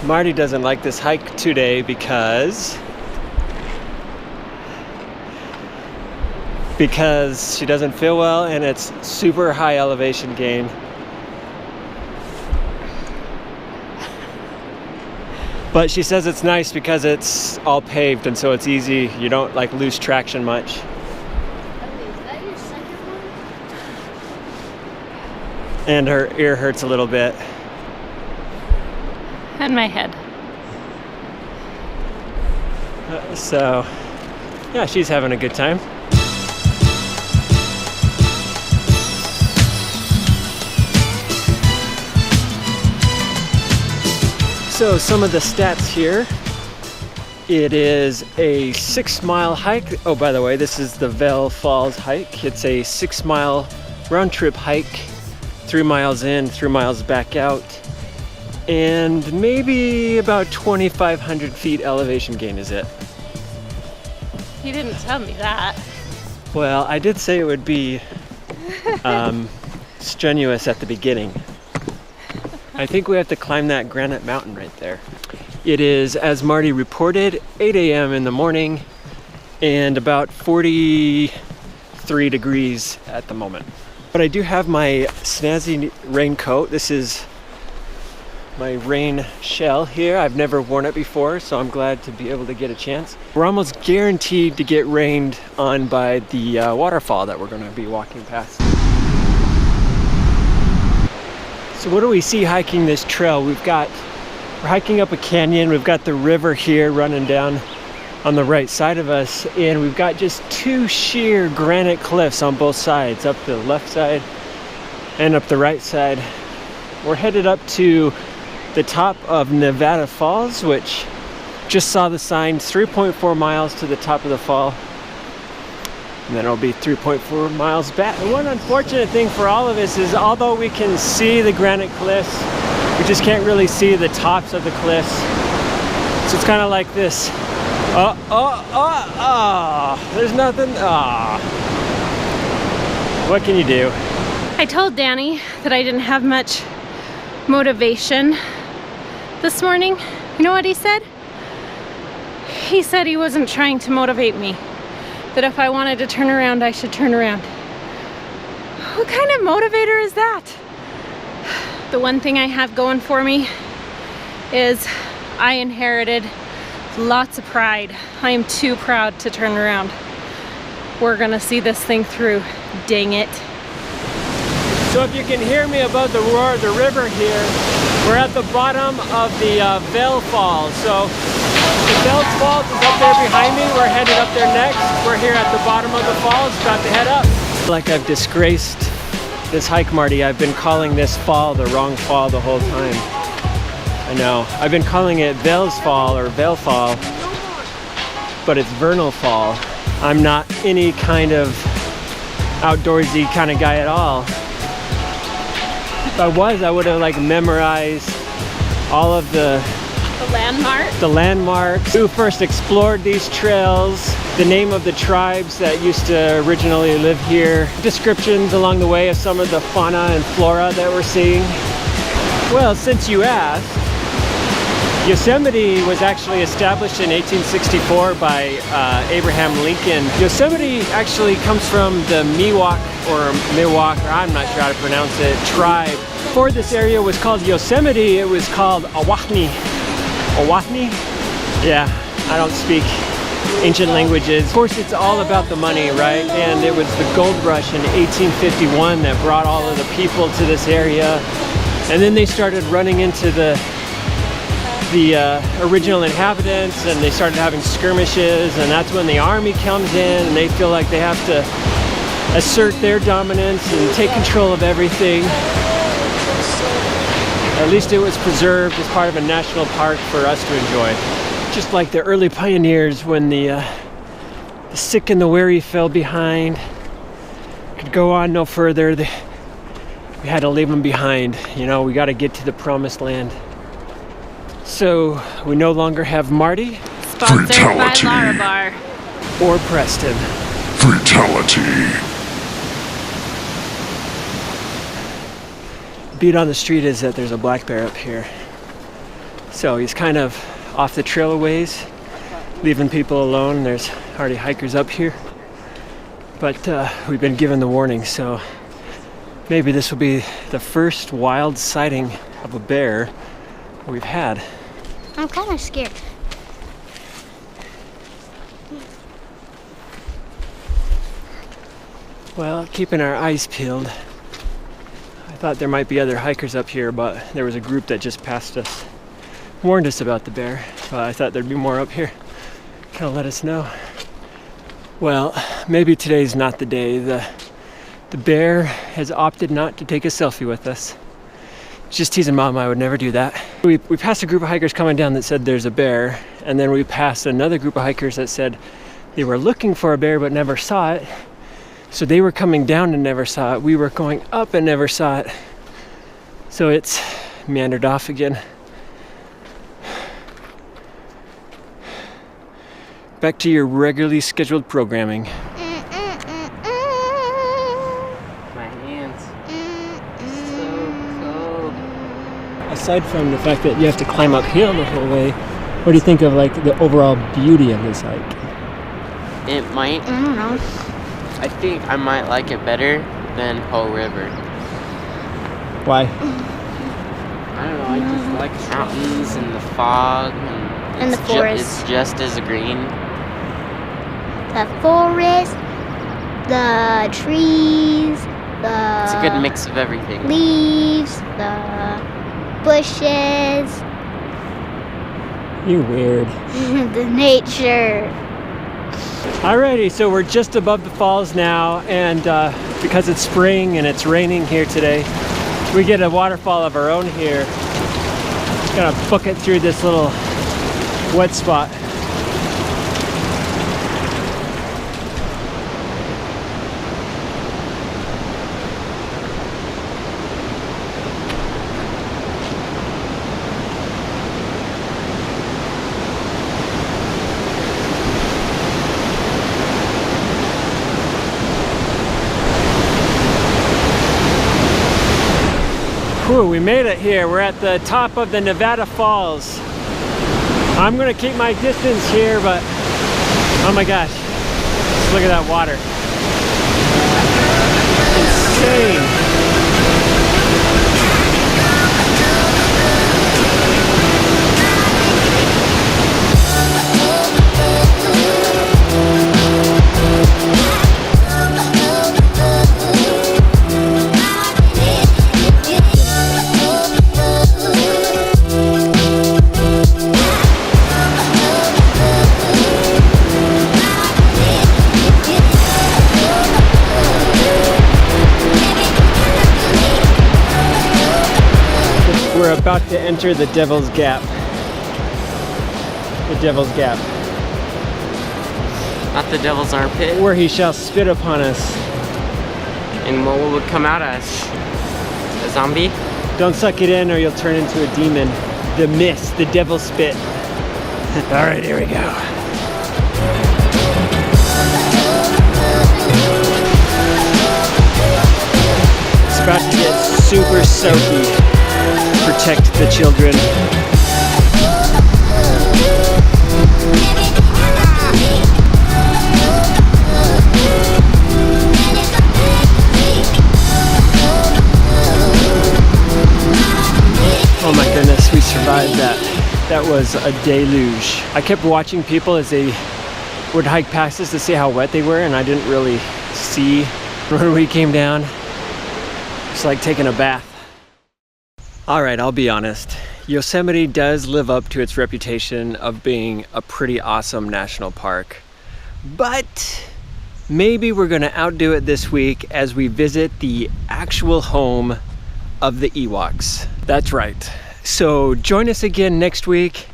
Marty doesn't like this hike today because she doesn't feel well and it's super high elevation gain. But she says it's nice because it's all paved and so it's easy. You don't like lose traction much. Is that your second one? And her ear hurts a little bit. And my head. So, yeah, she's having a good time. So some of the stats here. It is a 6-mile hike. Oh, by the way, this is the Vernal Falls hike. It's a 6-mile round trip hike. 3 miles in, 3 miles back out. And maybe about 2,500 feet elevation gain is it. You didn't tell me that. Well, I did say it would be strenuous at the beginning. I think we have to climb that granite mountain right there. It is, as Marty reported, 8 a.m. in the morning and about 43 degrees at the moment. But I do have my snazzy raincoat. This is my rain shell here. I've never worn it before, so I'm glad to be able to get a chance. We're almost guaranteed to get rained on by the waterfall that we're going to be walking past. So what do we see hiking this trail? We're hiking up a canyon. We've got the river here running down on the right side of us, and we've got just 2 sheer granite cliffs on both sides, up the left side and up the right side. We're headed up to the top of Nevada Falls, which just saw the sign 3.4 miles to the top of the fall. And then it'll be 3.4 miles back. The one unfortunate thing for all of us is although we can see the granite cliffs, we just can't really see the tops of the cliffs. So it's kind of like this. There's nothing. What can you do? I told Danny that I didn't have much motivation this morning. You know what he said? He said he wasn't trying to motivate me. That if I wanted to turn around, I should turn around. What kind of motivator is that? The one thing I have going for me is I inherited lots of pride. I am too proud to turn around. We're gonna see this thing through, dang it. So if you can hear me above the roar of the river here, we're at the bottom of the Vernal Falls. So the Vernal Falls is up there behind me. We're headed up there next. We're here at the bottom of the falls, about to head up. Like I've disgraced this hike, Marty. I've been calling this fall the wrong fall the whole time. I know. I've been calling it Vale's Fall or Vale Fall, but it's Vernal Fall. I'm not any kind of outdoorsy kind of guy at all. If I was, I would have like memorized all of the landmarks, who first explored these trails, the name of the tribes that used to originally live here, descriptions along the way of some of the fauna and flora that we're seeing. Well, since you asked, Yosemite was actually established in 1864 by Abraham Lincoln. Yosemite actually comes from the Miwok, or I'm not sure how to pronounce it, tribe. Before this area was called Yosemite, it was called Awahni. Awahni? Yeah, I don't speak ancient languages. Of course, it's all about the money, right? And it was the gold rush in 1851 that brought all of the people to this area. And then they started running into the original inhabitants, and they started having skirmishes, and that's when the army comes in and they feel like they have to assert their dominance and take control of everything. At least it was preserved as part of a national park for us to enjoy. Just like the early pioneers, when the sick and the weary fell behind, could go on no further, we had to leave them behind. You know, we got to get to the promised land. So we no longer have Marty. Sponsored Fatality. By Larabar. Or Preston. Fatality. Beat on the street is that there's a black bear up here. So he's kind of off the trail a ways, leaving people alone. There's already hikers up here. But we've been given the warning, so maybe this will be the first wild sighting of a bear we've had. I'm kind of scared. Well, keeping our eyes peeled. I thought there might be other hikers up here, but there was a group that just passed us, warned us about the bear. But I thought there'd be more up here. Kind of let us know. Well, maybe today's not the day. The bear has opted not to take a selfie with us. Just teasing Mom, I would never do that. We passed a group of hikers coming down that said there's a bear, and then we passed another group of hikers that said they were looking for a bear but never saw it. So they were coming down and never saw it. We were going up and never saw it. So it's meandered off again. Back to your regularly scheduled programming. My hands. So cold. Aside from the fact that you have to climb uphill the whole way, what do you think of like the overall beauty of this hike? It might. I don't know. I think I might like it better than Whole River. Why? I don't know. I just like the mountains and the fog And the forest. It's just as green. The forest, the trees, the It's a good mix of everything. leaves, the bushes, You're weird. the nature. Alrighty, so we're just above the falls now, and because it's spring and it's raining here today, we get a waterfall of our own here. Gonna book it through this little wet spot. Whew, we made it here. We're at the top of the Nevada Falls. I'm gonna keep my distance here, but oh my gosh, just look at that water. Insane. We're about to enter the Devil's Gap. The Devil's Gap. Not the devil's armpit. Where he shall spit upon us. And what would come out of us? A zombie? Don't suck it in or you'll turn into a demon. The mist, the devil spit. All right, here we go. It's about to get super soaky. Protect the children. Oh my goodness, we survived that. That was a deluge. I kept watching people as they would hike past us to see how wet they were, and I didn't really see when we came down. It's like taking a bath. All right, I'll be honest. Yosemite does live up to its reputation of being a pretty awesome national park. But maybe we're gonna outdo it this week as we visit the actual home of the Ewoks. That's right. So join us again next week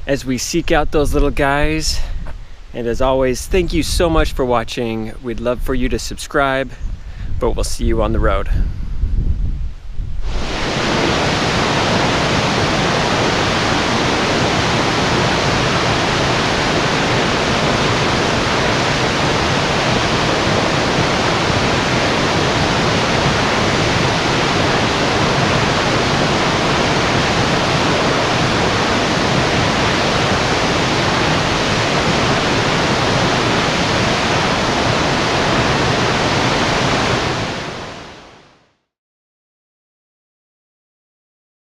as we seek out those little guys. And as always, thank you so much for watching. We'd love for you to subscribe, but we'll see you on the road.